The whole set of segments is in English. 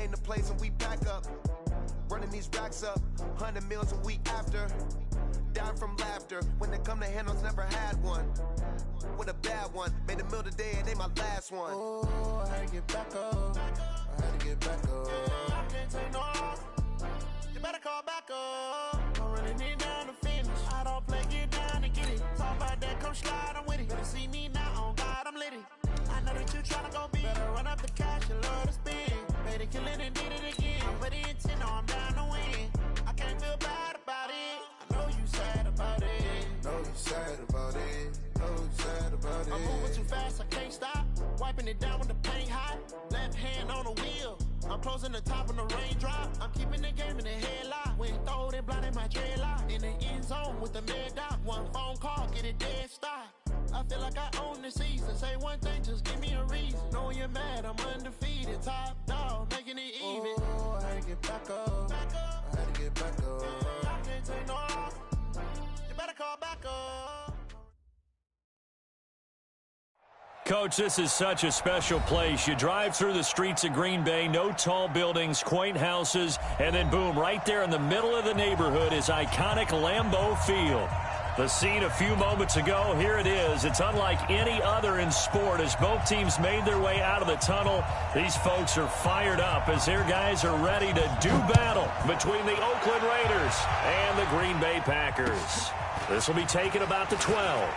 name the place and we pack up. Running these racks up, 100 meals a week after. Dying from laughter, when they come to handles, never had one. With a bad one, made a meal today and ain't my last one. Oh, I had to get back up, I had to get back up. I can't take no off, you better call back up. I'm running it down to finish, I don't play, get down and get it. Talk about that, come slide, I'm with it. Better see me now, on God, I'm lit it. I know that you tryna go big, better run up the cash, you love to spend. Made it, kill it and did it again. I'm with the intent, no, I'm down to win. I can't feel bad about it, I know you sad about it. Know you sad about it, know you sad about it. I'm moving too fast, I can't stop. Wiping it down with the paint hot. Left hand on the wheel, I'm closing the top when the raindrop. I'm keeping the game in the headlock. When throw it blind in my dreadlock. In the end zone with the mad dot. One phone call, get it dead stop. I feel like I own the season. Say one thing, just give me a reason. Knowing you're mad, I'm undefeated. Top dog, making it even. Oh, I had to get back up. I had to get back up. I can't take no off. You better call back up. Coach, this is such a special place. You drive through the streets of Green Bay, no tall buildings, quaint houses, and then boom, right there in the middle of the neighborhood is iconic Lambeau Field. The scene a few moments ago, here it is. It's unlike any other in sport as both teams made their way out of the tunnel. These folks are fired up as their guys are ready to do battle between the Oakland Raiders and the Green Bay Packers. This will be taken about the 12.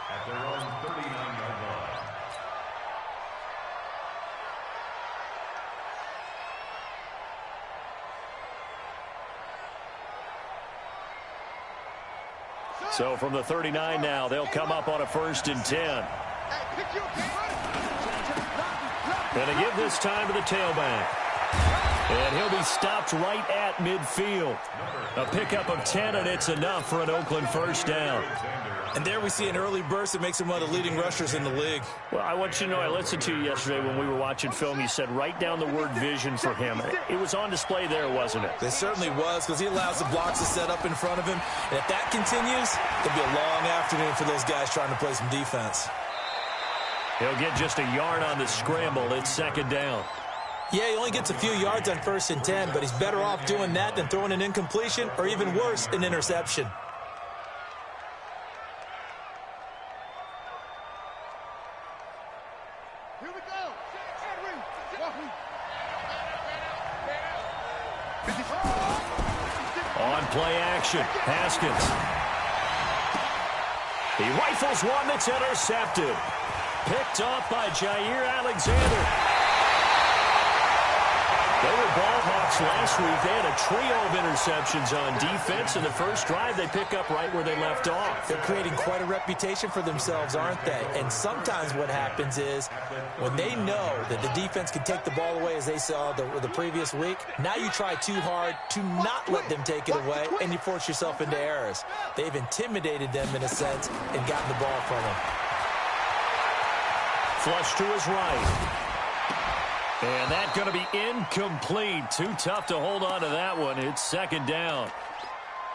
At their own 39-yard line. So from the 39 now, they'll come up on a 1st and 10. And they give this time to the tailback. And he'll be stopped right at midfield. A pickup of 10, and it's enough for an Oakland first down. And there we see an early burst that makes him one of the leading rushers in the league. Well, I want you to know, I listened to you yesterday when we were watching film. You said write down the word vision for him. It was on display there, wasn't it? It certainly was, because he allows the blocks to set up in front of him. And if that continues, it'll be a long afternoon for those guys trying to play some defense. He'll get just a yard on the scramble. It's 2nd down. Yeah, he only gets a few yards on 1st and 10, but he's better off doing that than throwing an incompletion or even worse, an interception. Here we go. On play action, Haskins. He rifles one that's intercepted. Picked off by Jair Alexander. They were ball hawks last week. They had a trio of interceptions on defense. In the first drive, they pick up right where they left off. They're creating quite a reputation for themselves, aren't they? And sometimes what happens is when they know that the defense can take the ball away, as they saw the previous week, now you try too hard to not let them take it away, and you force yourself into errors. They've intimidated them in a sense and gotten the ball from them. Flush to his right. And that's going to be incomplete. Too tough to hold on to that one. It's 2nd down.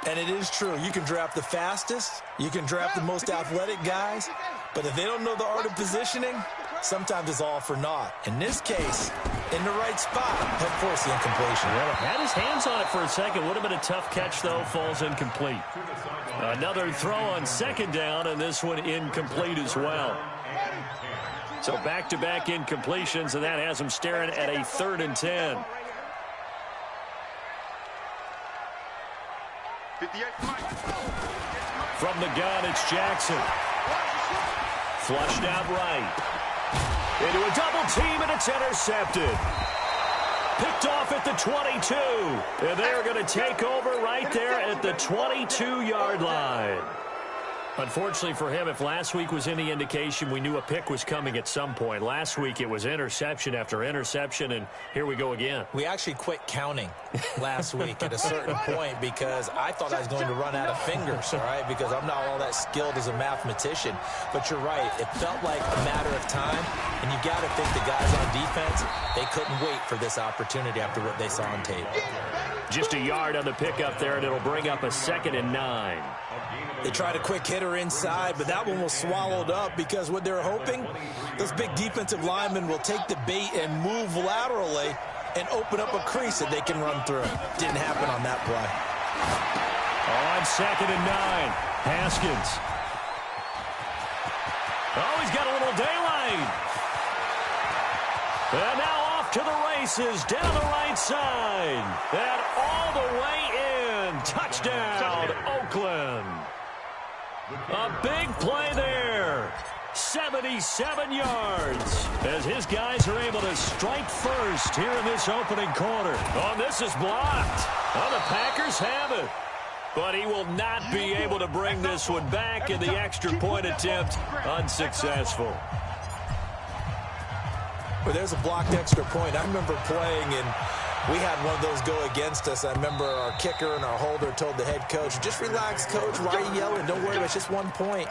And it is true. You can draft the fastest. You can draft the most athletic guys. But if they don't know the art of positioning, sometimes it's all for naught. In this case, in the right spot, he'll force the incompletion. Well, had his hands on it for a second. Would have been a tough catch, though. Falls incomplete. Another throw on 2nd down, and this one incomplete as well. So back-to-back incompletions, and that has him staring at a 3rd and 10. From the gun, it's Jackson. Flushed out right. Into a double team, and it's intercepted. Picked off at the 22. And they're going to take over right there at the 22-yard line. Unfortunately for him, if last week was any indication, we knew a pick was coming at some point. Last week it was interception after interception, and here we go again. We actually quit counting last week at a certain point because I thought I was going to run out of fingers, all right, because I'm not all that skilled as a mathematician. But you're right. It felt like a matter of time, and you got to think the guys on defense, they couldn't wait for this opportunity after what they saw on tape. Just a yard on the pickup there, and it'll bring up a 2nd and 9. They tried a quick hitter inside, but that one was swallowed up because what they're hoping, those big defensive linemen will take the bait and move laterally and open up a crease that they can run through. Didn't happen on that play. On 2nd and 9, Haskins. Oh, he's got a little daylight. And now off to the races, down the right side. And all the way in. Touchdown, Oakland. A big play there. 77 yards. As his guys are able to strike first here in this opening quarter. Oh, this is blocked. Oh, the Packers have it. But he will not be able to bring this one back, in the extra point attempt unsuccessful. Well, there's a blocked extra point. I remember playing, and we had one of those go against us. I remember our kicker and our holder told the head coach, just relax, coach. Why are you yelling? Don't worry, it's just 1 point.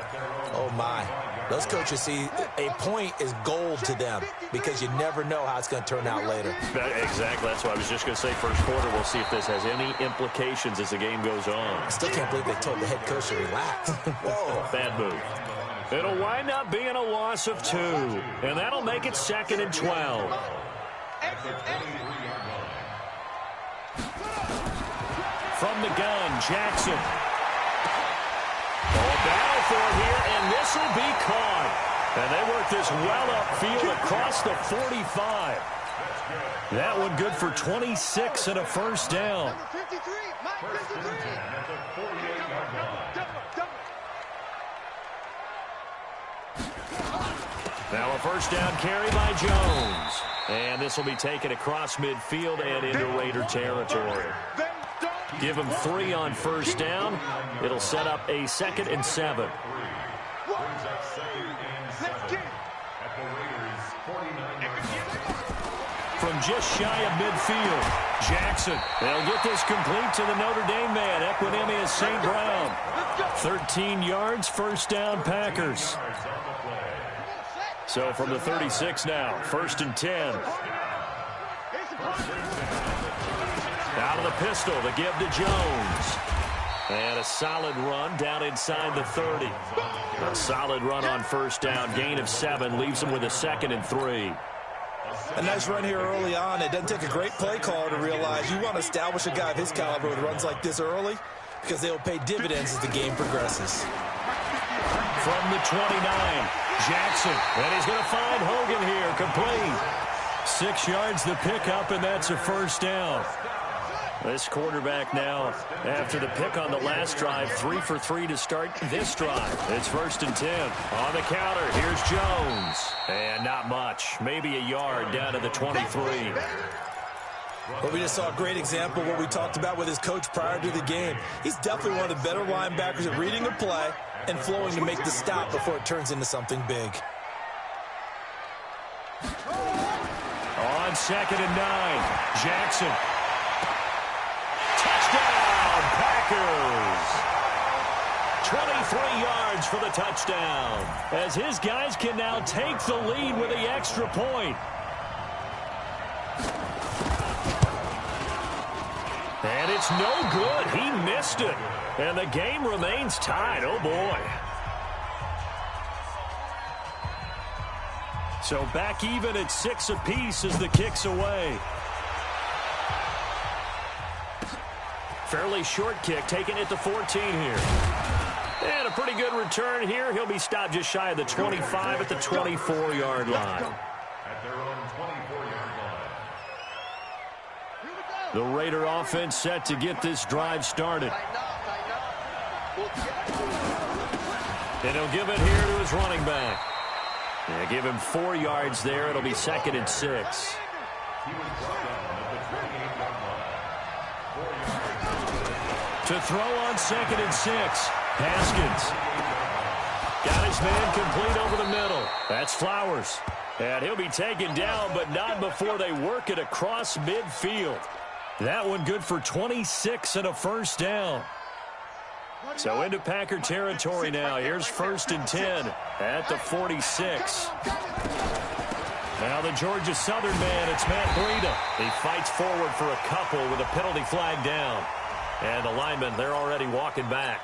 Oh, my. Those coaches see a point is gold to them because you never know how it's going to turn out later. Exactly. That's what I was just going to say. First quarter, we'll see if this has any implications as the game goes on. I still can't believe they told the head coach to relax. Whoa. Bad move. It'll wind up being a loss of 2, and that'll make it 2nd and 12. From the gun, Jackson. Battle for it here, and this will be caught. And they work this well upfield across the 45. That one good for 26 and a first down. Now a first down carry by Jones. And this will be taken across midfield and into Raider territory. Give him 3 on first down. It'll set up a 2nd and 7. From just shy of midfield, Jackson. They'll get this complete to the Notre Dame man, Equinemius St. Brown. 13 yards, first down, Packers. So from the 36 now, 1st and 10. Out of the pistol to give to Jones. And a solid run down inside the 30. A solid run on first down. Gain of 7 leaves him with a 2nd and 3. A nice run here early on. It doesn't take a great play caller to realize you want to establish a guy of his caliber with runs like this early because they will pay dividends as the game progresses. From the 29, Jackson. And he's going to find Hogan here, complete. 6 yards the pickup, and that's a first down. This quarterback now, after the pick on the last drive, 3 for 3 to start this drive. It's 1st and 10. On the counter, here's Jones. And not much. Maybe a yard down to the 23. Well, we just saw a great example of what we talked about with his coach prior to the game. He's definitely one of the better linebackers at reading a play and flowing to make the stop before it turns into something big. On 2nd and 9, Jackson. Touchdown, Packers! 23 yards for the touchdown, as his guys can now take the lead with the extra point. And it's no good. He missed it. And the game remains tied. Oh, boy. So back even at 6 apiece as the kick's away. Fairly short kick, taking it to 14 here. And a pretty good return here. He'll be stopped just shy of the 25 at the 24-yard line. At their own 24-yard line. The Raider offense set to get this drive started. And he'll give it here to his running back. Yeah, give him 4 yards there. It'll be 2nd and 6. To throw on 2nd and 6. Haskins. Got his man complete over the middle. That's Flowers. And he'll be taken down, but not before they work it across midfield. That one good for 26 and a first down. So into Packer territory now. Here's 1st and 10 at the 46. Now the Georgia Southern man, it's Matt Breida. He fights forward for a couple with a penalty flag down. And the linemen, they're already walking back.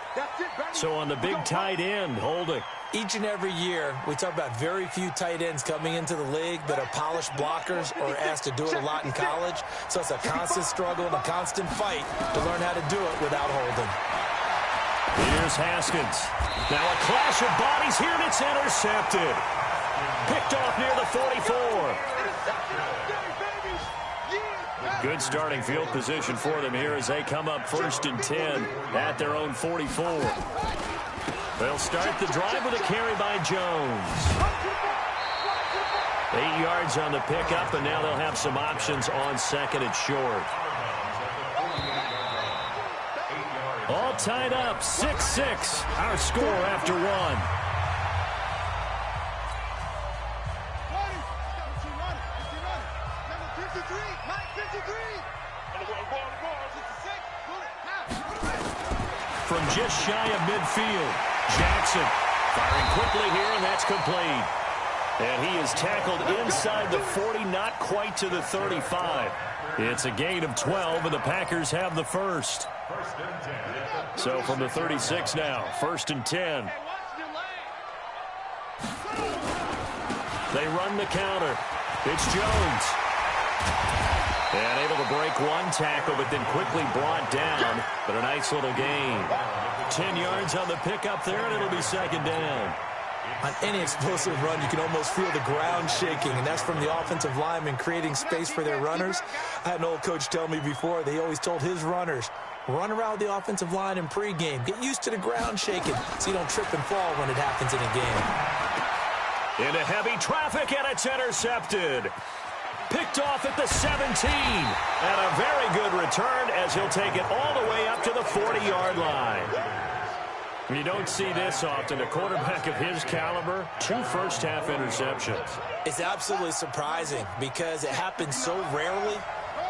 So on the big tight end, holding. Each and every year, we talk about very few tight ends coming into the league that are polished blockers or asked to do it a lot in college. So it's a constant struggle and a constant fight to learn how to do it without holding. Here's Haskins. Now a clash of bodies here, and it's intercepted. Picked off near the 44. Good starting field position for them here as they come up 1st and 10 at their own 44. They'll start the drive with a carry by Jones. 8 yards on the pickup, and now they'll have some options on 2nd and short. All tied up, 6-6, our score after one. From just shy of midfield, Jackson firing quickly here, and that's complete. And he is tackled inside the 40, not quite to the 35. It's a gain of 12, and the Packers have the first. So from the 36 now, 1st and 10. They run the counter. It's Jones. And able to break one tackle, but then quickly brought down. But a nice little gain. 10 yards on the pickup there, and it'll be 2nd down. On any explosive run, you can almost feel the ground shaking, and that's from the offensive linemen creating space for their runners. I had an old coach tell me before, they always told his runners, run around the offensive line in pregame. Get used to the ground shaking so you don't trip and fall when it happens in a game. Into heavy traffic, and it's intercepted. Picked off at the 17. And a very good return as he'll take it all the way up to the 40-yard line. You don't see this often. A quarterback of his caliber, 2 first-half interceptions. It's absolutely surprising because it happens so rarely.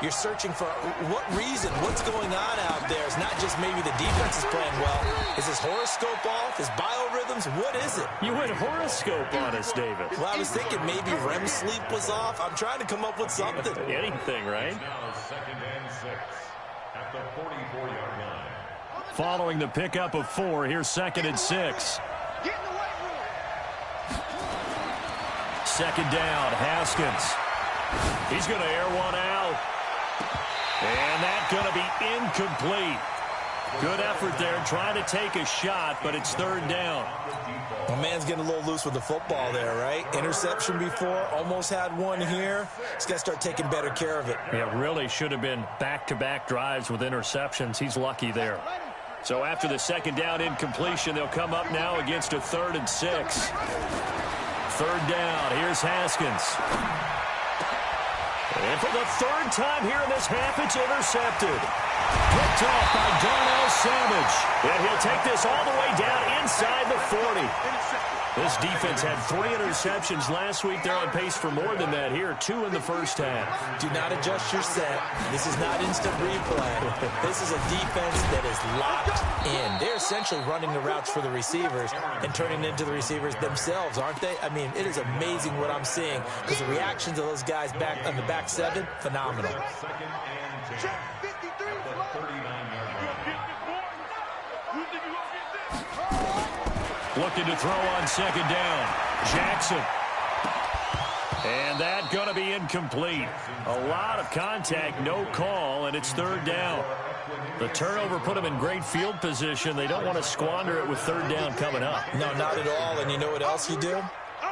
You're searching for what reason, what's going on out there. It's not just maybe the defense is playing well. Is his horoscope off? His biorhythms? What is it? You went horoscope on us, David. Well, I was thinking maybe REM sleep was off. I'm trying to come up with something. Anything, right? Now 2nd and 6 at the 44-yard line. Following the pickup of 4, here's 2nd and 6. 2nd down, Haskins. He's going to air one out. And that's going to be incomplete. Good effort there, trying to take a shot, but it's 3rd down. My man's getting a little loose with the football there, right? Interception before, almost had one here. He's got to start taking better care of it. Yeah, really should have been back-to-back drives with interceptions. He's lucky there. So after the 2nd down incompletion, they'll come up now against a 3rd and 6. 3rd down, here's Haskins. And for the 3rd time here in this half, it's intercepted. Picked off by Darnell Savage. And he'll take this all the way down inside the 40. This defense had 3 interceptions last week. They're on pace for more than that here. 2 in the first half. Do not adjust your set. This is not instant replay. This is a defense that is locked in. They're essentially running the routes for the receivers and turning into the receivers themselves, aren't they? I mean, it is amazing what I'm seeing because the reactions of those guys back on the back 7, phenomenal. 2nd and 10 at the 39-yard line. Looking to throw on 2nd down. Jackson. And that going to be incomplete. A lot of contact, no call, and it's 3rd down. The turnover put them in great field position. They don't want to squander it with 3rd down coming up. No, not at all. And you know what else you do?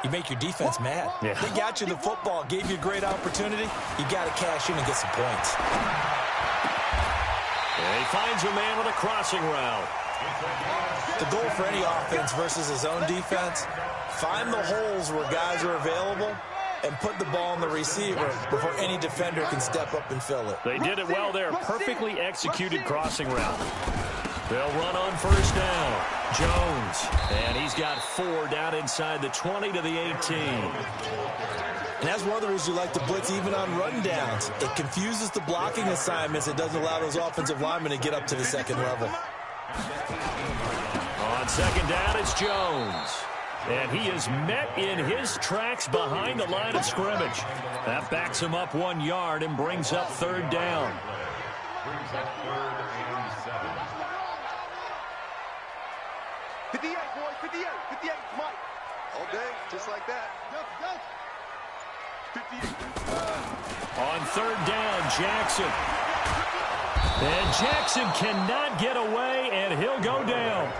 You make your defense mad. Yeah. They got you the football, gave you a great opportunity. You got to cash in and get some points. And he finds a man with a crossing route. The goal for any offense versus his own defense, find the holes where guys are available and put the ball on the receiver before any defender can step up and fill it. They did it well there. Perfectly executed crossing route. They'll run on 1st down. Jones. And he's got 4 down inside the 20 to the 18. And that's one of the reasons you like to blitz even on rundowns. It confuses the blocking assignments. It doesn't allow those offensive linemen to get up to the 2nd level. On 2nd down, it's Jones. And he is met in his tracks behind the line of scrimmage. That backs him up 1 yard and brings up third down. Brings up 3rd and 7. 58, boys, 58, 58, Mike. All day, just like that. Go. 58. On third down, Jackson. And Jackson cannot get away, and he'll go down.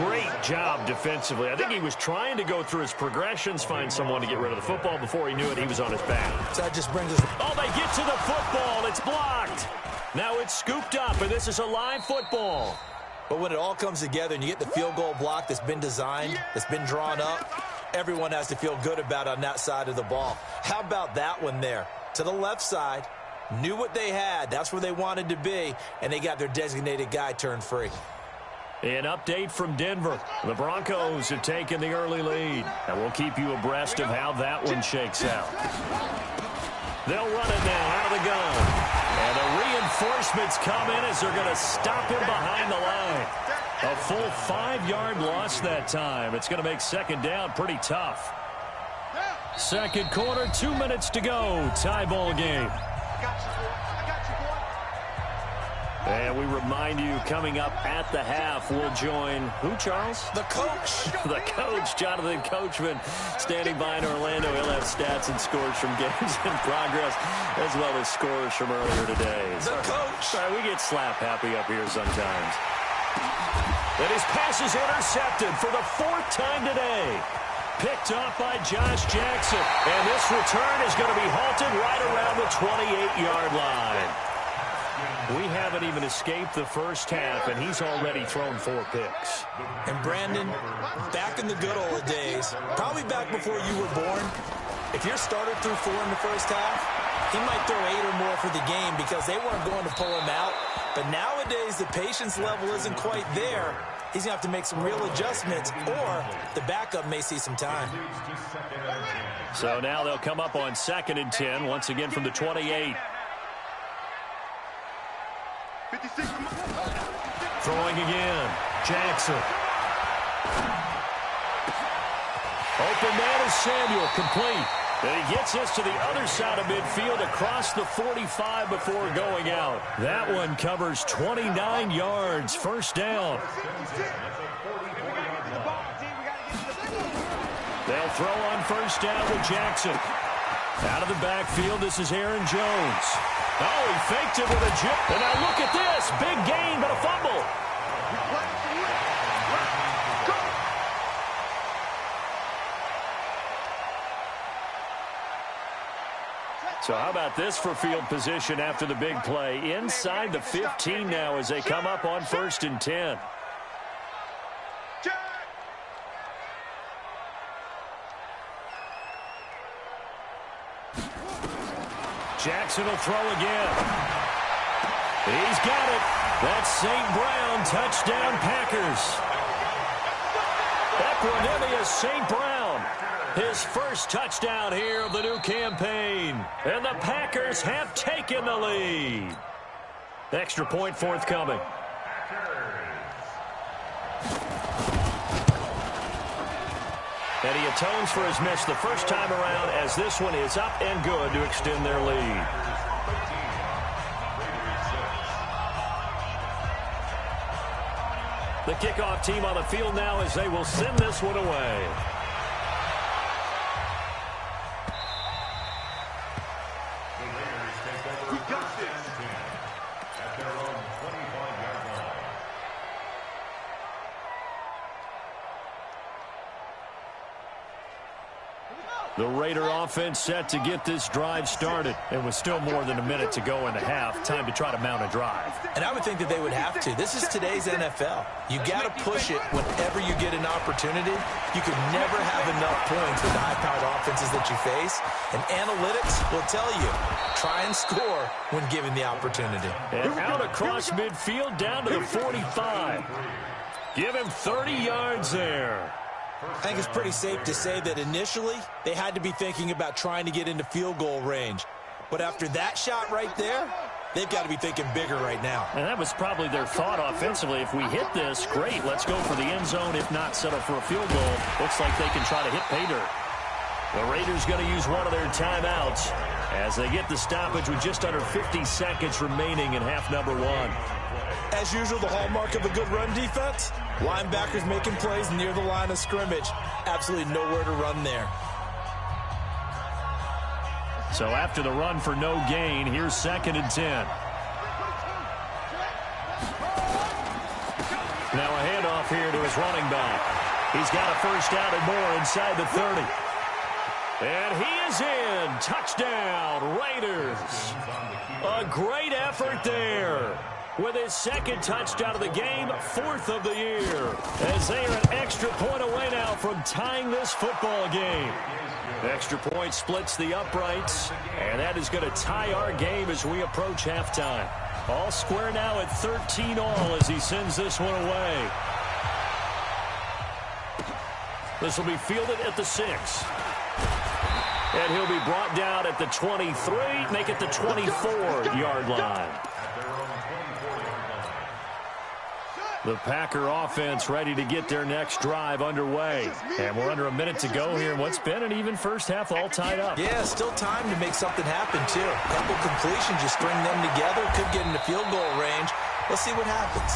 Great job defensively. I think he was trying to go through his progressions, find someone to get rid of the football. Before he knew it, he was on his back. So that just brings us... Oh, they get to the football. It's blocked. Now it's scooped up, and this is a live football. But when it all comes together and you get the field goal block that's been designed, that's been drawn up, everyone has to feel good about it on that side of the ball. How about that one there? To the left side, knew what they had. That's where they wanted to be, and they got their designated guy turned free. An update from Denver. The Broncos have taken the early lead, and we'll keep you abreast of how that one shakes out. They'll run it now out of the gun. And the reinforcements come in as they're going to stop him behind the line. A full 5-yard loss that time. It's going to make second down pretty tough. Second quarter, 2 minutes to go. Tie ball game. And we remind you, coming up at the half, we'll join who, Charles? The coach. The coach, Jonathan Coachman, standing by in Orlando. He'll have stats and scores from games in progress, as well as scores from earlier today. The coach. Sorry, we get slap happy up here sometimes. And his pass is intercepted for the 4th time today. Picked off by Josh Jackson. And this return is going to be halted right around the 28-yard line. We haven't even escaped the first half, and he's already thrown 4 picks. And Brandon, back in the good old days, probably back before you were born, if your starter threw 4 in the first half, he might throw 8 or more for the game because they weren't going to pull him out. But nowadays, the patience level isn't quite there. He's going to have to make some real adjustments, or the backup may see some time. So now they'll come up on 2nd and 10, once again from the 28. Throwing again. Jackson. Open man is Samuel, complete. And he gets us to the other side of midfield across the 45 before going out. That one covers 29 yards. First down. They'll throw on first down with Jackson. Out of the backfield, this is Aaron Jones. Oh, he faked it with a jump. And now look at this. Big gain, but a fumble. So how about this for field position after the big play? Inside the 15 now as they come up on 1st and 10. Jackson will throw again. He's got it. That's St. Brown. Touchdown, Packers. Equanimous St. Brown. His first touchdown here of the new campaign. And the Packers have taken the lead. Extra point forthcoming. And he atones for his miss the first time around as this one is up and good to extend their lead. The kickoff team on the field now as they will send this one away. The Raider offense set to get this drive started. And with still more than a minute to go in the half, time to try to mount a drive. And I would think that they would have to. This is today's NFL. You got to push it whenever you get an opportunity. You can never have enough points with the high-powered offenses that you face. And analytics will tell you, try and score when given the opportunity. And out across midfield down to the 45. Give him 30 yards there. I think it's pretty safe to say that initially they had to be thinking about trying to get into field goal range. But after that shot right there, they've got to be thinking bigger right now. And that was probably their thought offensively. If we hit this, great, let's go for the end zone. If not, settle for a field goal. Looks like they can try to hit pay dirt. The Raiders going to use one of their timeouts as they get the stoppage with just under 50 seconds remaining in half number one. As usual, the hallmark of a good run defense, linebackers making plays near the line of scrimmage. Absolutely nowhere to run there. So after the run for no gain, here's 2nd and 10. Now a handoff here to his running back. He's got a first down and more inside the 30. And he is in. Touchdown, Raiders. A great effort there. With his 2nd touchdown of the game, 4th of the year. As they are an extra point away now from tying this football game. The extra point splits the uprights, and that is going to tie our game as we approach halftime. All square now at 13 all as he sends this one away. This will be fielded at the 6. And he'll be brought down at the 23, make it the 24-yard line. The Packer offense ready to get their next drive underway. And we're under a minute to go here in what's been an even first half, all tied up. Yeah, still time to make something happen, too. A couple completions, you string them together, could get into field goal range. Let's see what happens.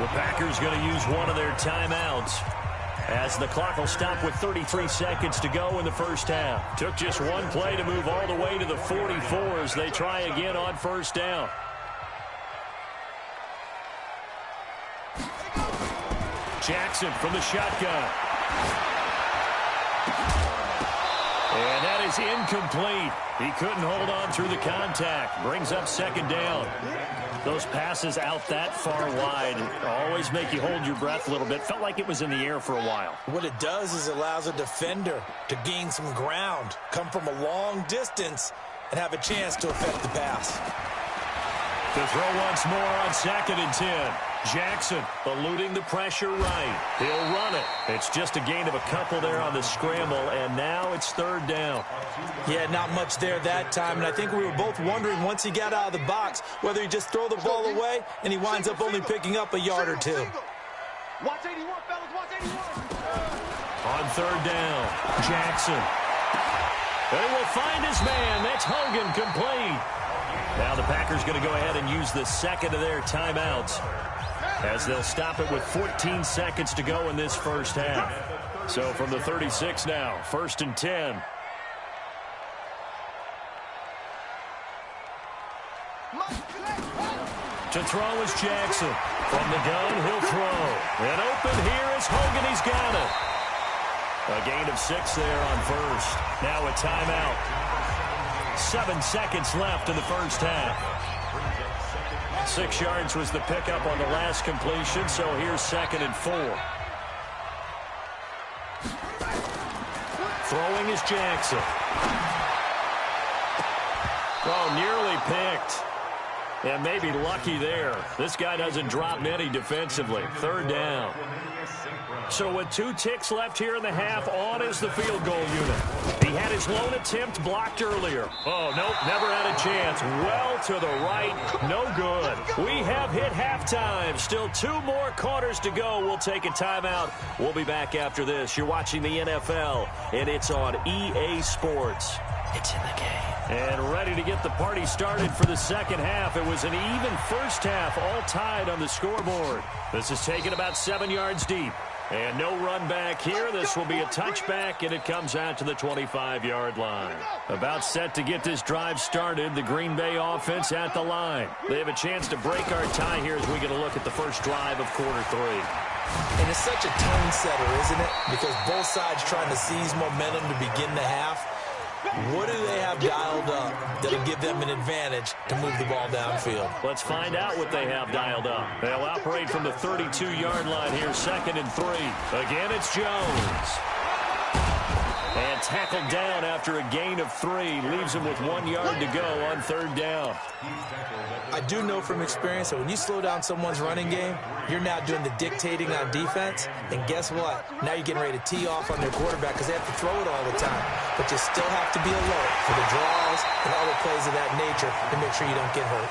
The Packers going to use one of their timeouts as the clock will stop with 33 seconds to go in the first half. Took just one play to move all the way to the 44 as they try again on first down. Jackson from the shotgun. And that is incomplete. He couldn't hold on through the contact. Brings up 2nd down. Those passes out that far wide always make you hold your breath a little bit. Felt like it was in the air for a while. What it does is allows a defender to gain some ground, come from a long distance, and have a chance to affect the pass. To throw once more on 2nd and 10. Jackson eluding the pressure right. He'll run it. It's just a gain of a couple there on the scramble, and now it's 3rd down. Yeah, not much there that time, and I think we were both wondering once he got out of the box whether he just throw the ball away and he winds up only picking up a yard or two. Watch 81, fellas, watch 81. On 3rd down, Jackson. They will find his man. That's Hogan, complete. Now the Packers going to go ahead and use the 2nd of their timeouts as they'll stop it with 14 seconds to go in this first half. So from the 36 now, 1st and 10. To throw is Jackson. From the gun, he'll throw. And open here is Hogan. He's got it. A gain of 6 there on 1st. Now a timeout. 7 seconds left in the first half. 6 yards was the pickup on the last completion, so here's 2nd and 4. Throwing is Jackson. Oh, nearly picked. And maybe lucky there. This guy doesn't drop many defensively. 3rd down. So with 2 ticks left here in the half, on is the field goal unit. He had his lone attempt blocked earlier. Oh, nope, never had a chance. Well to the right, no good. We have hit halftime. Still 2 more quarters to go. We'll take a timeout. We'll be back after this. You're watching the NFL, and it's on EA Sports. It's in the game. And ready to get the party started for the second half. It was an even first half, all tied on the scoreboard. This is taken about 7 yards deep. And no run back here. This will be a touchback, and it comes out to the 25-yard line. About set to get this drive started. The Green Bay offense at the line. They have a chance to break our tie here as we get a look at the first drive of quarter 3. And it's such a tone setter, isn't it? Because both sides trying to seize momentum to begin the half. What do they have dialed up that'll give them an advantage to move the ball downfield? Let's find out what they have dialed up. They'll operate from the 32-yard line here, 2nd and 3. Again, it's Jones. And tackled down after a gain of 3. Leaves him with 1 yard to go on 3rd down. I do know from experience that when you slow down someone's running game, you're now doing the dictating on defense. And guess what? Now you're getting ready to tee off on their quarterback because they have to throw it all the time. But you still have to be alert for the draws and other plays of that nature to make sure you don't get hurt.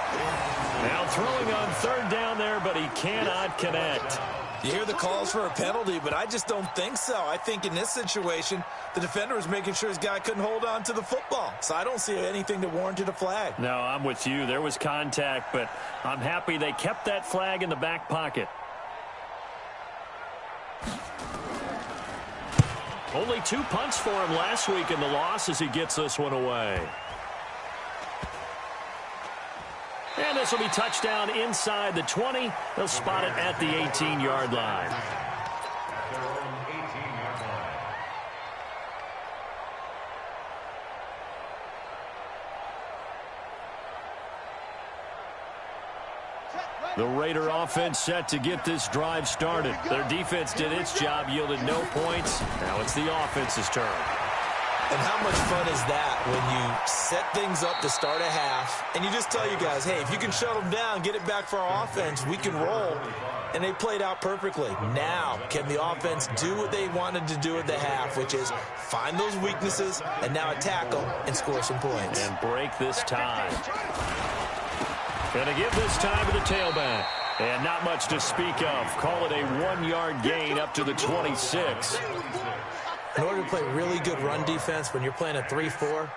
Now throwing on 3rd down there, but he cannot connect. You hear the calls for a penalty, but I just don't think so. I think in this situation, the defender was making sure his guy couldn't hold on to the football. So I don't see anything that warranted a flag. No, I'm with you. There was contact, but I'm happy they kept that flag in the back pocket. Only 2 punts for him last week in the loss as he gets this one away. And this will be touchdown inside the 20. They'll spot it at the 18-yard line. The Raider offense set to get this drive started. Their defense did its job, yielded no points. Now it's the offense's turn. And how much fun is that when you set things up to start a half and you just tell you guys, hey, if you can shut them down, get it back for our offense, we can roll. And they played out perfectly. Now, can the offense do what they wanted to do at the half, which is find those weaknesses and now attack them and score some points. And break this tie. Gonna give this time to the tailback. And not much to speak of. Call it a 1-yard gain up to the 26. In order to play really good run defense when you're playing a 3-4,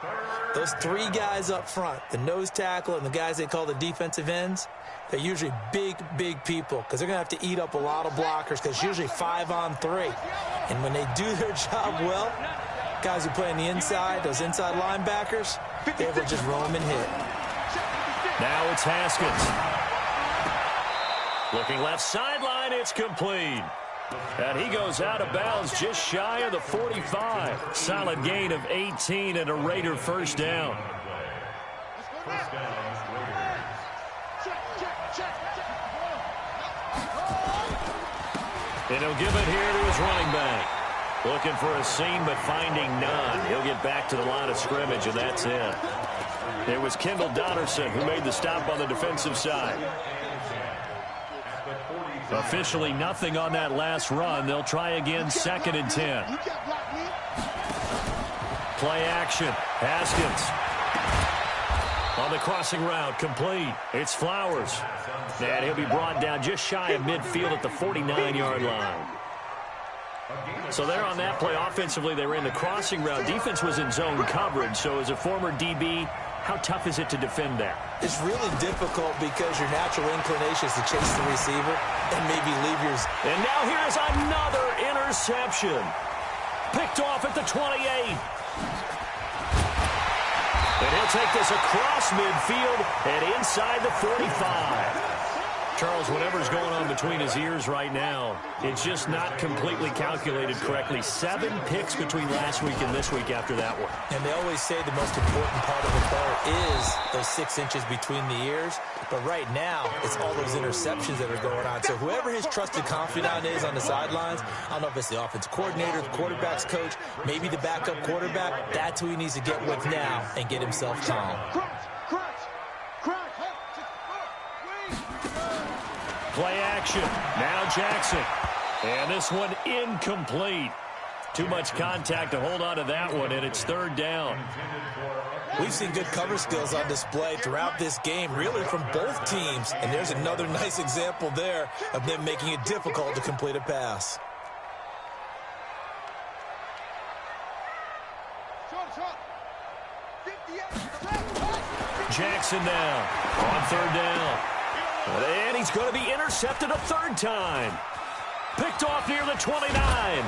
those 3 guys up front, the nose tackle and the guys they call the defensive ends, they're usually big, big people because they're going to have to eat up a lot of blockers because it's usually 5 on 3. And when they do their job well, guys who play on the inside, those inside linebackers, they're able to just roam and hit. Now it's Haskins. Looking left sideline, it's complete. And he goes out of bounds just shy of the 45. Solid gain of 18 and a Raider first down. And he'll give it here to his running back. Looking for a seam, but finding none. He'll get back to the line of scrimmage, and that's it. It was Kendall Donnerson who made the stop on the defensive side. Officially nothing on that last run. They'll try again, 2nd and 10. Play action. Haskins. On the crossing route, complete. It's Flowers. And he'll be brought down just shy of midfield at the 49-yard line. So there on that play, offensively, they ran the crossing route. Defense was in zone coverage, so as a former DB, how tough is it to defend that? It's really difficult because your natural inclination is to chase the receiver and maybe leave yours. And now here's another interception. Picked off at the 28. And he'll take this across midfield and inside the 45. Charles, whatever's going on between his ears right now, it's just not completely calculated correctly. 7 picks between last week and this week after that one. And they always say the most important part of a throw is those 6 inches between the ears. But right now, it's all those interceptions that are going on. So whoever his trusted confidant is on the sidelines, I don't know if it's the offensive coordinator, the quarterback's coach, maybe the backup quarterback, that's who he needs to get with now and get himself calm. Play action. Now Jackson. And this one incomplete. Too much contact to hold on to that one, and it's 3rd down. We've seen good cover skills on display throughout this game, really from both teams. And there's another nice example there of them making it difficult to complete a pass. Jackson now on 3rd down. And he's going to be intercepted a 3rd time. Picked off near the 29.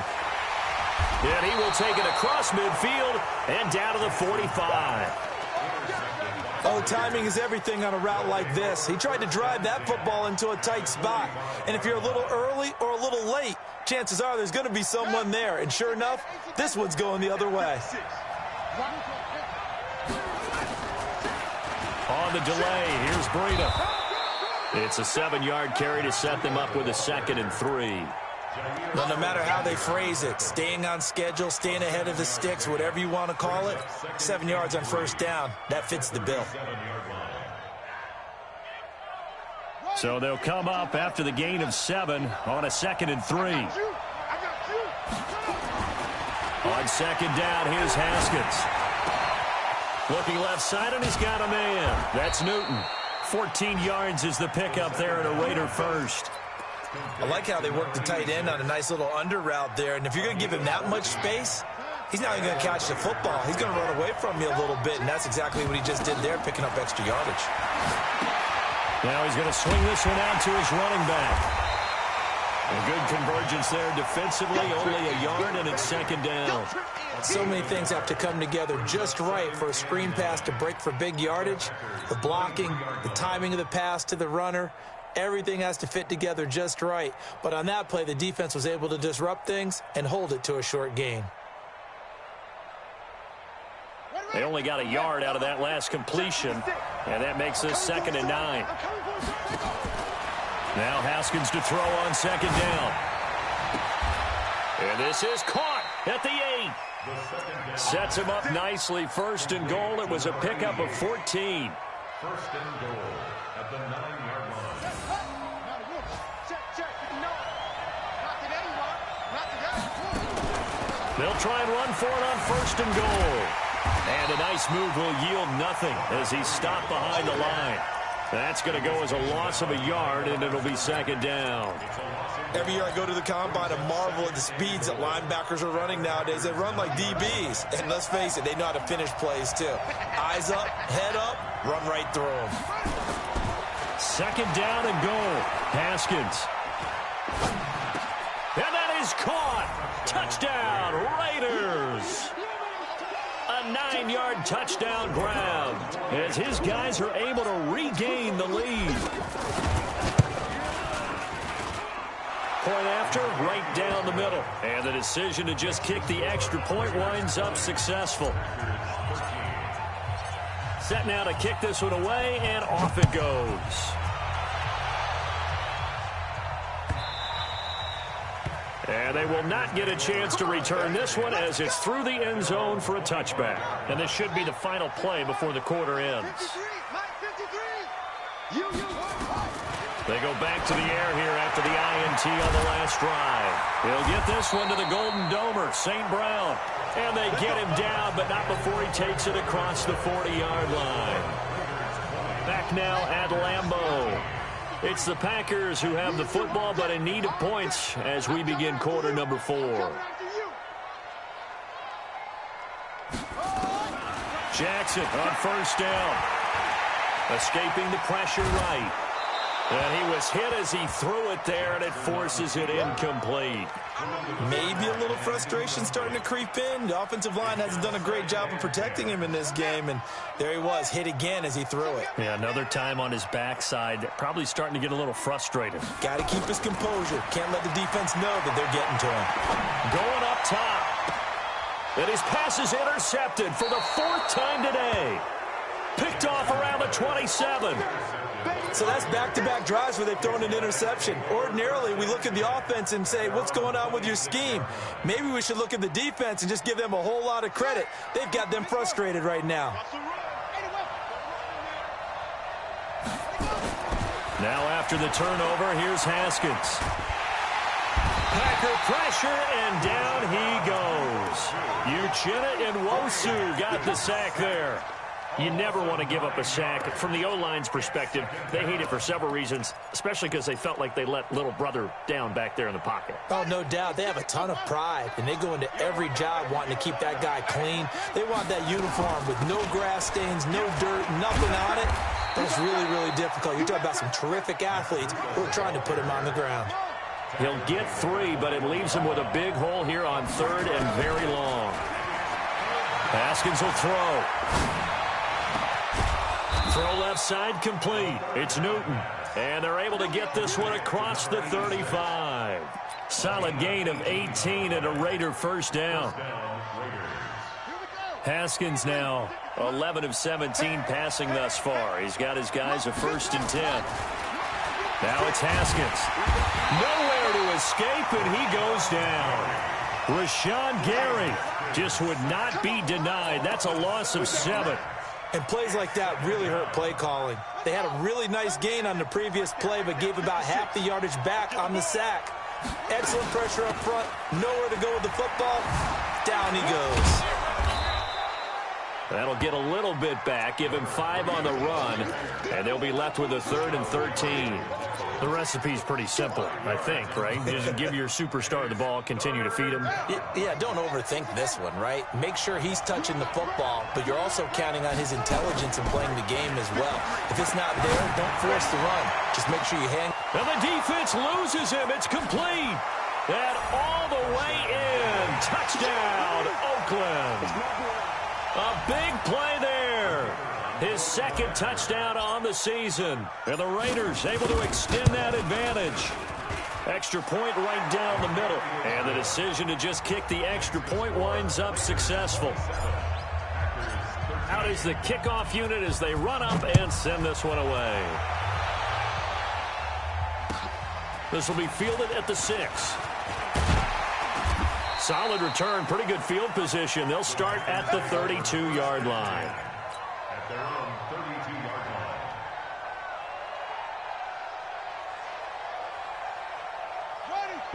And he will take it across midfield and down to the 45. Oh, timing is everything on a route like this. He tried to drive that football into a tight spot. And if you're a little early or a little late, chances are there's going to be someone there. And sure enough, this one's going the other way. On the delay, here's Breida. It's a 7-yard carry to set them up with a 2nd and 3. Well, no matter how they phrase it, staying on schedule, staying ahead of the sticks, whatever you want to call it, 7 yards on first down, that fits the bill. So they'll come up after the gain of 7 on a 2nd and 3. On 2nd down, here's Haskins. Looking left side, and he's got a man. That's Newton. 14 yards is the pickup there at a Raider first. I like how they work the tight end on a nice little under route there. And if you're going to give him that much space, he's not even going to catch the football. He's going to run away from you a little bit, and that's exactly what he just did there, picking up extra yardage. Now he's going to swing this one out to his running back. A good convergence there defensively, only a yard, and it's 2nd down. So many things have to come together just right for a screen pass to break for big yardage. The blocking, the timing of the pass to the runner, everything has to fit together just right. But on that play, the defense was able to disrupt things and hold it to a short gain. They only got a yard out of that last completion, and that makes this 2nd and 9. Now Haskins to throw on 2nd down. And this is caught at the 8. Sets him up nicely. 1st and goal. It was a pickup of 14. 1st and goal at the 9-yard line. They'll try and run for it on 1st and goal. And a nice move will yield nothing as he's stopped behind the line. That's going to go as a loss of a yard, and it'll be 2nd down. Every year I go to the combine and marvel at the speeds that linebackers are running nowadays. They run like DBs. And let's face it, they know how to finish plays too. Eyes up, head up, run right through them. 2nd down and goal. Haskins. And that is caught. Touchdown, Raiders. A 9-yard touchdown grab as his guys are able to regain the lead. Point after, right down the middle. And the decision to just kick the extra point winds up successful. Set now to kick this one away, and off it goes. And they will not get a chance to return this one as it's through the end zone for a touchback. And this should be the final play before the quarter ends. They go back to the air here after the INT on the last drive. He'll get this one to the Golden Domer, St. Brown. And they get him down, but not before he takes it across the 40-yard line. Back now at Lambeau. It's the Packers who have the football, but in need of points as we begin quarter number 4. Jackson on 1st down. Escaping the pressure right. And he was hit as he threw it there, and it forces it incomplete. Maybe a little frustration starting to creep in. The offensive line hasn't done a great job of protecting him in this game, and there he was, hit again as he threw it. Yeah, another time on his backside, probably starting to get a little frustrated. Got to keep his composure. Can't let the defense know that they're getting to him. Going up top. And his pass is intercepted for the 4th time today. Picked off around the 27. So that's back-to-back drives where they've thrown an interception. Ordinarily, we look at the offense and say, what's going on with your scheme? Maybe we should look at the defense and just give them a whole lot of credit. They've got them frustrated right now. Now after the turnover, here's Haskins. Packer pressure, and down he goes. Uchenna and Nwosu got the sack there. You never want to give up a sack. From the O-line's perspective, they hate it for several reasons, especially because they felt like they let little brother down back there in the pocket. Oh, no doubt. They have a ton of pride, and they go into every job wanting to keep that guy clean. They want that uniform with no grass stains, no dirt, nothing on it. That's really, really difficult. You're talking about some terrific athletes who are trying to put him on the ground. He'll get 3, but it leaves him with a big hole here on 3rd and very long. Haskins will throw. Throw left side complete. It's Newton. And they're able to get this one across the 35. Solid gain of 18 and a Raider 1st down. Haskins now 11 of 17 passing thus far. He's got his guys a 1st and 10. Now it's Haskins. Nowhere to escape, and he goes down. Rashawn Gary just would not be denied. That's a loss of 7. And plays like that really hurt play calling. They had a really nice gain on the previous play, but gave about half the yardage back on the sack. Excellent pressure up front. Nowhere to go with the football. Down he goes. That'll get a little bit back, give him 5 on the run, and they'll be left with a 3rd and 13. The recipe's pretty simple, I think, right? Just give your superstar the ball, continue to feed him. Yeah, don't overthink this one, right? Make sure he's touching the football, but you're also counting on his intelligence in playing the game as well. If it's not there, don't force the run. Just make sure you hang. And the defense loses him. It's complete. And all the way in. Touchdown, Oakland. A big play there. His 2nd touchdown on the season. And the Raiders able to extend that advantage. Extra point right down the middle. And the decision to just kick the extra point winds up successful. Out is the kickoff unit as they run up and send this one away. This will be fielded at the 6. Solid return, pretty good field position. They'll start at the 32-yard line. At their own 32-yard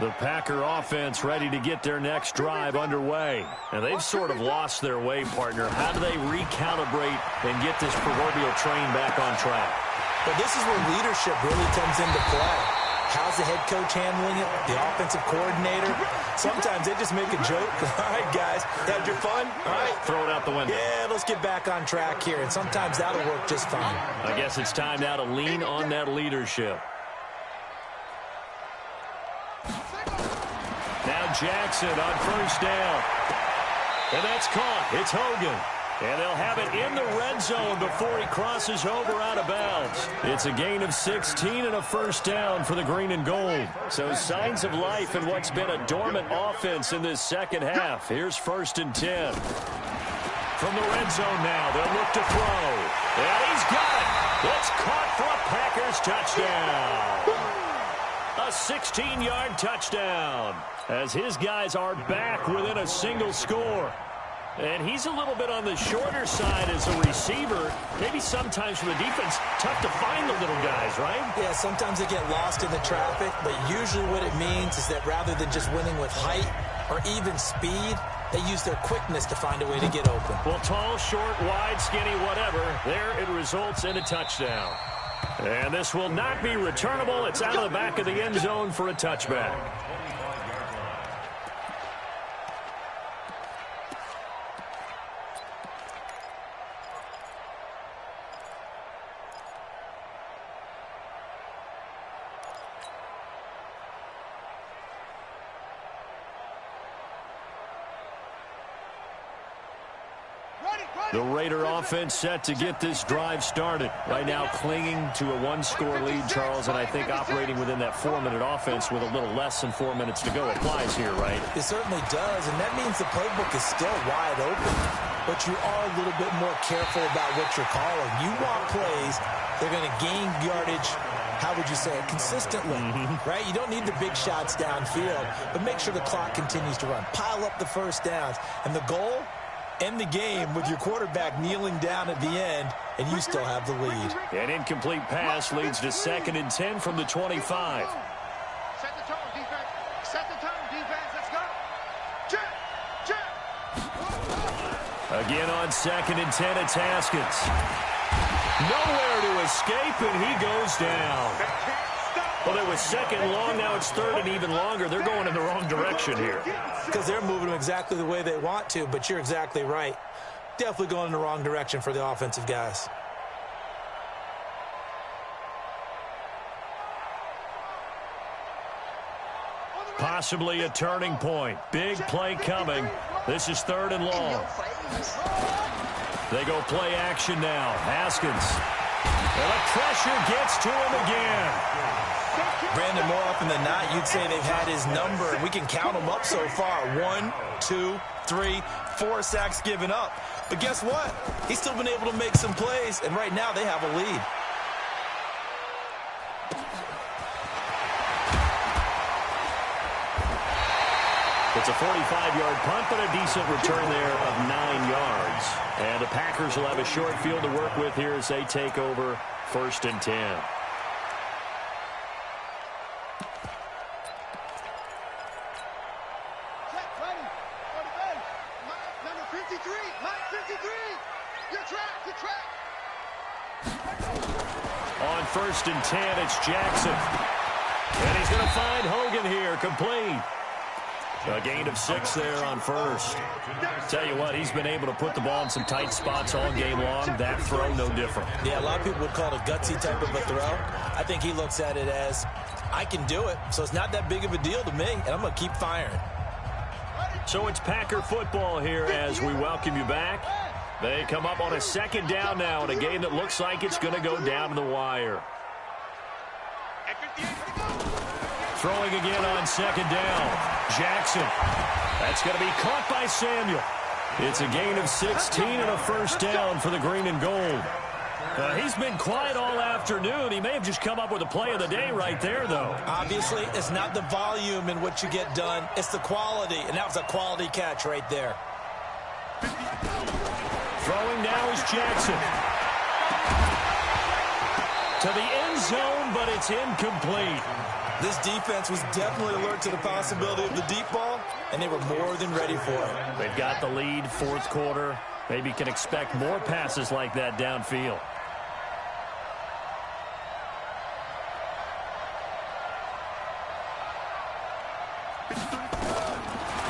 line. The Packer offense ready to get their next drive underway. And they've sort of lost their way, partner. How do they recalibrate and get this proverbial train back on track? Well, this is where leadership really comes into play. How's the head coach handling it? The offensive coordinator? Sometimes they just make a joke. All right, guys, had your fun? All right. Throw it out the window. Yeah, let's get back on track here. And sometimes that'll work just fine. I guess it's time now to lean on that leadership. Now Jackson on 1st down. And that's caught. It's Hogan. And they'll have it in the red zone before he crosses over out of bounds. It's a gain of 16 and a 1st down for the green and gold. So signs of life in what's been a dormant offense in this 2nd half. Here's 1st and 10. From the red zone now, they'll look to throw. And he's got it. It's caught for a Packers touchdown. A 16-yard touchdown as his guys are back within a single score. And he's a little bit on the shorter side as a receiver. Maybe sometimes for the defense, tough to find the little guys, right? Yeah, sometimes they get lost in the traffic, but usually what it means is that rather than just winning with height or even speed, they use their quickness to find a way to get open. Well, tall, short, wide, skinny, whatever, there it results in a touchdown. And this will not be returnable. It's out of the back of the end zone for a touchback. The Raider offense set to get this drive started. Right now clinging to a 1-score lead, Charles, and I think operating within that 4-minute offense with a little less than 4 minutes to go applies here, right? It certainly does, and that means the playbook is still wide open. But you are a little bit more careful about what you're calling. You want plays, they're going to gain yardage, how would you say it, consistently, right? You don't need the big shots downfield, but make sure the clock continues to run. Pile up the 1st downs, and the goal? End the game with your quarterback kneeling down at the end, and you still have the lead. An incomplete pass leads to 2nd and 10 from the 25. Set the tone, defense. Set the tone, defense. Let's go. Check. Again on 2nd and 10, it's Haskins. Nowhere to escape, and he goes down. Well, it was 2nd long, now it's 3rd and even longer. They're going in the wrong direction here. Because they're moving them exactly the way they want to, but you're exactly right. Definitely going in the wrong direction for the offensive guys. Possibly a turning point. Big play coming. This is 3rd and long. They go play action now. Haskins. And the pressure gets to him again. Brandon, more often than not, you'd say they've had his number, and we can count them up so far. 1, 2, 3, 4 sacks given up. But guess what? He's still been able to make some plays, and right now they have a lead. It's a 45-yard punt, but a decent return there of 9 yards. And the Packers will have a short field to work with here as they take over 1st and 10. On 1st and 10, it's Jackson. And he's going to find Hogan here, complete. A gain of 6 there on 1st. Tell you what, he's been able to put the ball in some tight spots all game long. That throw, no different. Yeah, a lot of people would call it a gutsy type of a throw. I think he looks at it as, I can do it, so it's not that big of a deal to me, and I'm going to keep firing. So it's Packer football here as we welcome you back. They come up on a 2nd down now in a game that looks like it's going to go down to the wire. Throwing again on 2nd down. Jackson. That's going to be caught by Samuel. It's a gain of 16 and a 1st down for the green and gold. He's been quiet all afternoon. He may have just come up with a play of the day right there, though. Obviously, it's not the volume in what you get done. It's the quality, and that was a quality catch right there. Throwing now is Jackson. To the end zone, but it's incomplete. This defense was definitely alert to the possibility of the deep ball, and they were more than ready for it. They've got the lead, 4th quarter. Maybe can expect more passes like that downfield.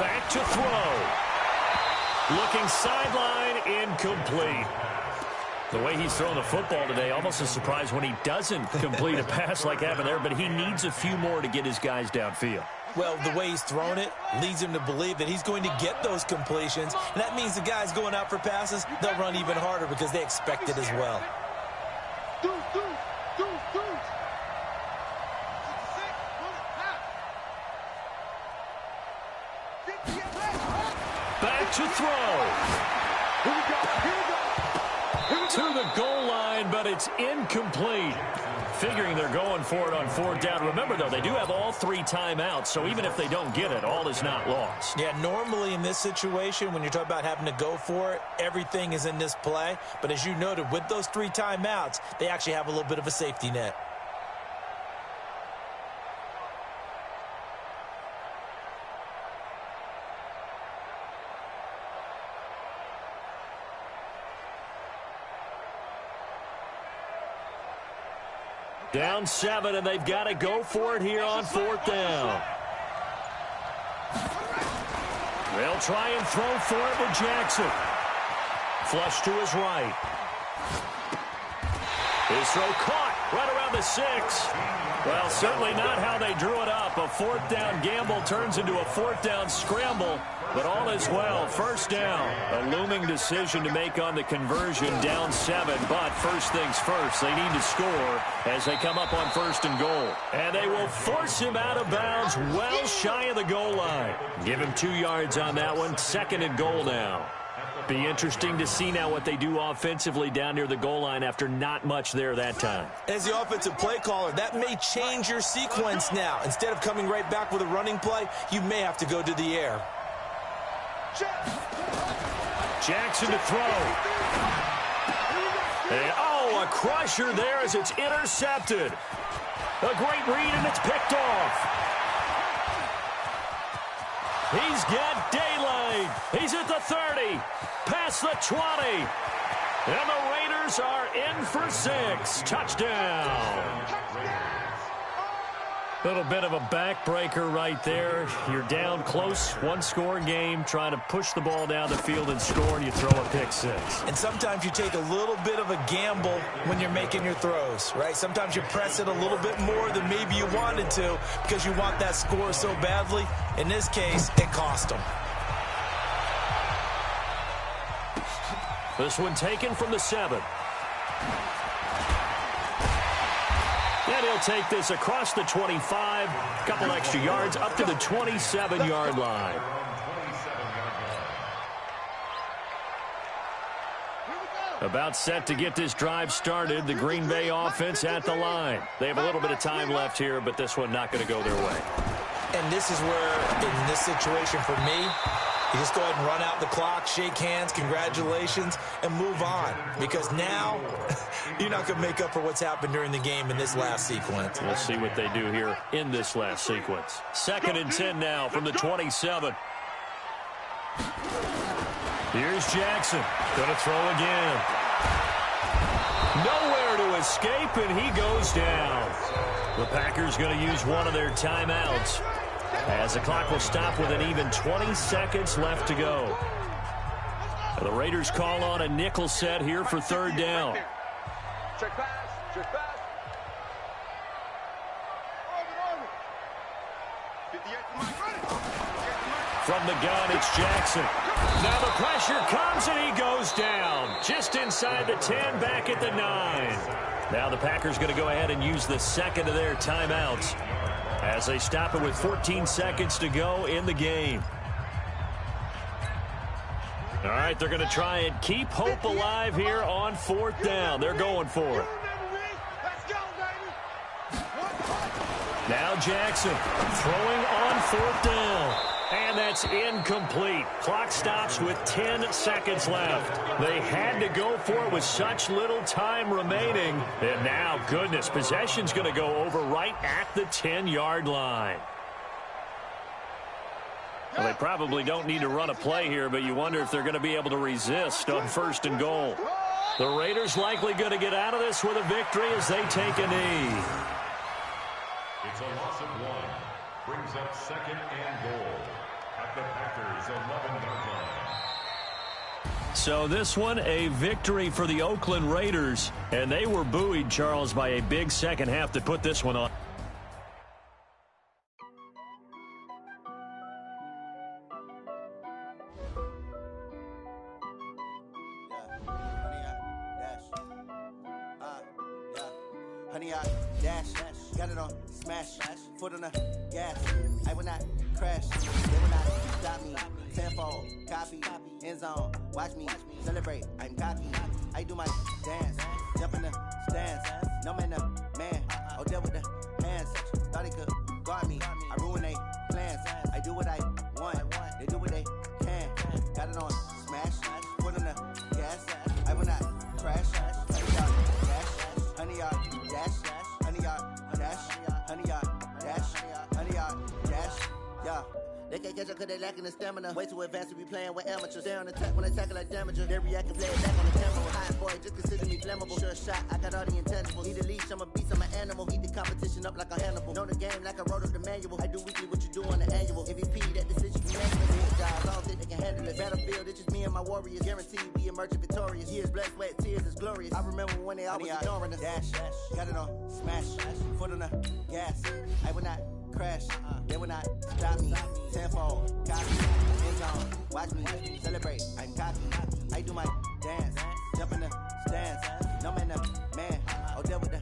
Back to throw. Looking sideline, incomplete. The way he's thrown the football today, almost a surprise when he doesn't complete a pass like happened there, but he needs a few more to get his guys downfield. Well, the way he's thrown it leads him to believe that he's going to get those completions, and that means the guys going out for passes, they'll run even harder because they expect it as well. Back to throw. To the goal line, but it's incomplete. Figuring they're going for it on 4th down. Remember, though, they do have all 3 timeouts, so even if they don't get it, all is not lost. Yeah, normally in this situation, when you're talking about having to go for it, everything is in this play. But as you noted, with those 3 timeouts, they actually have a little bit of a safety net. Down 7, and they've got to go for it here on 4th down. They'll try and throw for it with Jackson. Flush to his right. His throw caught right around the 6. Well, certainly not how they drew it up. A 4th down gamble turns into a 4th down scramble. But all is well. 1st down. A looming decision to make on the conversion. Down 7. But first things first, they need to score as they come up on 1st and goal. And they will force him out of bounds well shy of the goal line. Give him 2 yards on that one. 2nd and goal now. Be interesting to see now what they do offensively down near the goal line after not much there that time. As the offensive play caller, that may change your sequence now. Instead of coming right back with a running play, you may have to go to the air. Jackson to throw. And, a crusher there as it's intercepted. A great read, and it's picked off. He's got daylight. He's at the 30. Past the 20. And the Raiders are in for 6. Touchdown. Little bit of a backbreaker right there. You're down close, 1-score game, trying to push the ball down the field and score, and you throw a pick 6. And sometimes you take a little bit of a gamble when you're making your throws, right? Sometimes you press it a little bit more than maybe you wanted to because you want that score so badly. In this case, it cost them. This one taken from the 7. And he'll take this across the 25, a couple extra yards, up to the 27-yard line. About set to get this drive started, the Green Bay offense at the line. They have a little bit of time left here, but this one not going to go their way. And this is where in this situation for me, you just go ahead and run out the clock, shake hands, congratulations, and move on. Because now, you're not going to make up for what's happened during the game in this last sequence. We'll see what they do here in this last sequence. 2nd and 10 now from the 27. Here's Jackson. Going to throw again. Nowhere to escape, and he goes down. The Packers going to use one of their timeouts, as the clock will stop with an even 20 seconds left to go. The Raiders call on a nickel set here for 3rd down. Check pass. Check pass. From the gun, it's Jackson. Now the pressure comes, and he goes down. Just inside the 10, back at the 9. Now the Packers going to go ahead and use the 2nd of their timeouts as they stop it with 14 seconds to go in the game. All right, they're going to try and keep hope alive here on 4th down. They're going for it. Now Jackson throwing on 4th down. And that's incomplete. Clock stops with 10 seconds left. They had to go for it with such little time remaining. And now, goodness, possession's going to go over right at the 10-yard line. Well, they probably don't need to run a play here, but you wonder if they're going to be able to resist on 1st and goal. The Raiders likely going to get out of this with a victory as they take a knee. It's a loss of 1. Brings up 2nd and goal at the Packers' 11-yard line. So this one, a victory for the Oakland Raiders. And they were buoyed, Charles, by a big second half to put this one on. Honey, I dash, got it on, smash, foot on the gas. I will not crash, they will not stop me. Tenfold, copy, end zone, watch me celebrate. I'm cocky, I do my dance, jump in the stands. No man, man, oh deal with the hands. Thought he could guard me, I ruin they plans. I do what I want, they do what they can. Got it on, smash, foot on the gas. I will not crash, honey, yard, dash, honey, yard, dash, honey, yard, dash, honey, yard, dash, yeah. They can't catch up cause they lacking the stamina. Way too advanced to be playing with amateurs. They on attack when they tackle like damager. They react and play it back on the tempo. Hot boy, just consider me flammable. Sure shot, I got all the intangibles. Need a leash, I'm a beast, I'm an animal. Eat the competition up like a Hannibal. Know the game like I wrote up the manual. I do weekly what you do on the annual. MVP, that decision you make. Big guys, all think they can handle it. Battlefield, it's just me and my warriors. Guaranteed we emerging victorious. Years, blood, sweat, tears, is glorious. I remember when they always ignoring us. Dash, got it on, smash, foot on the gas. I will not crash, they will not stop me. Tenfold, copy, end zone, watch me celebrate. I'm cocky, I do my dance, jump in the stands. No man, man, oh deal with the